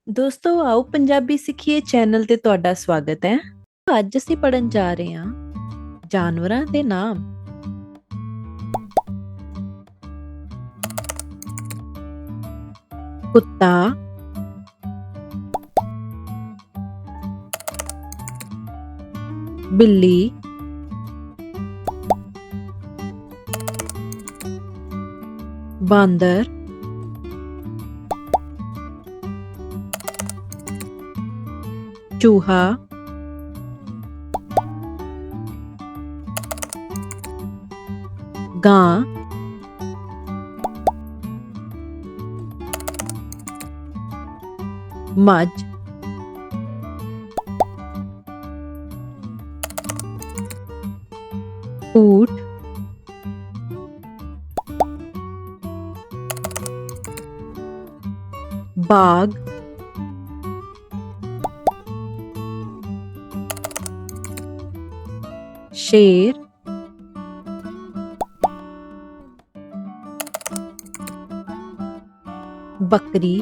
ਦੋਸਤੋ ਆਓ ਪੰਜਾਬੀ ਸਿੱਖੀਏ ਚੈਨਲ ਤੇ ਤੁਹਾਡਾ ਸਵਾਗਤ ਹੈ। ਅੱਜ ਅਸੀਂ ਪੜਨ ਜਾ ਰਹੇ ਹਾਂ ਜਾਨਵਰਾਂ ਦੇ ਨਾਮ। ਕੁੱਤਾ, ਬਿੱਲੀ, ਬਾਂਦਰ, ਚੂਹਾ, ਗਾਂ, ਮੱਝ, ਊਠ, ਬਾਗ, शेर, बकरी,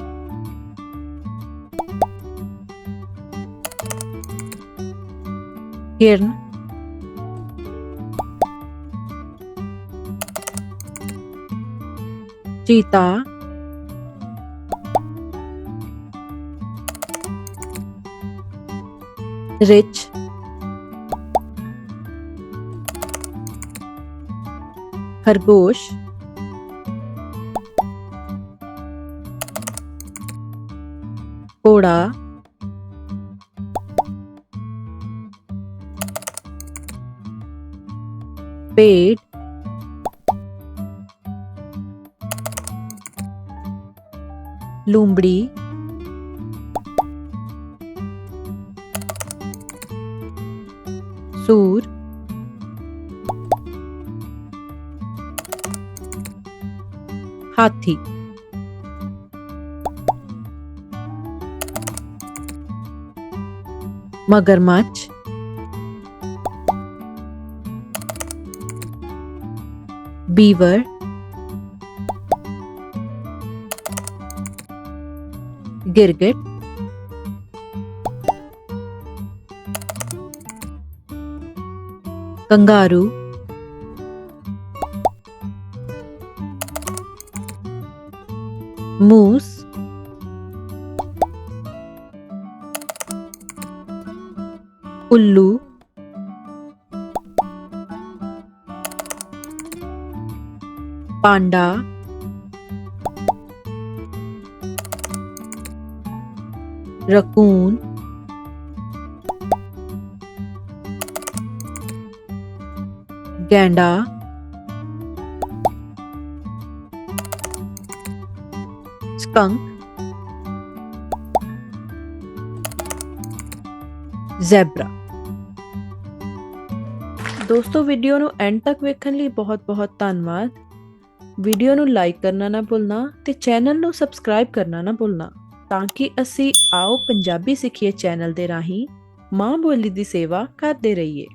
हिरन, चीता, रिछ, खरगोश, घोड़ा, भेड़, लूंबड़ी, सूर, हाथी, मगरमच्छ, बीवर, गिरगिट, कंगारू, मूस, उल्लू, पांडा, रकून, गैंडा, skunk, ਜ਼ੈਬਰਾ। ਦੋਸਤੋ ਵੀਡੀਓ ਨੂੰ ਐਂਡ ਤੱਕ ਵੇਖਣ ਲਈ ਬਹੁਤ-ਬਹੁਤ ਧੰਨਵਾਦ। ਵੀਡੀਓ ਨੂੰ ਲਾਈਕ ਕਰਨਾ ਨਾ ਭੁੱਲਣਾ ਤੇ ਚੈਨਲ ਨੂੰ ਸਬਸਕ੍ਰਾਈਬ ਕਰਨਾ ਨਾ ਭੁੱਲਣਾ ਤਾਂ ਕਿ ਅਸੀਂ ਆਓ ਪੰਜਾਬੀ ਸਿੱਖੀਏ ਚੈਨਲ ਦੇ ਰਾਹੀਂ ਮਾਂ ਬੋਲੀ ਦੀ ਸੇਵਾ ਕਰਦੇ ਰਹੀਏ।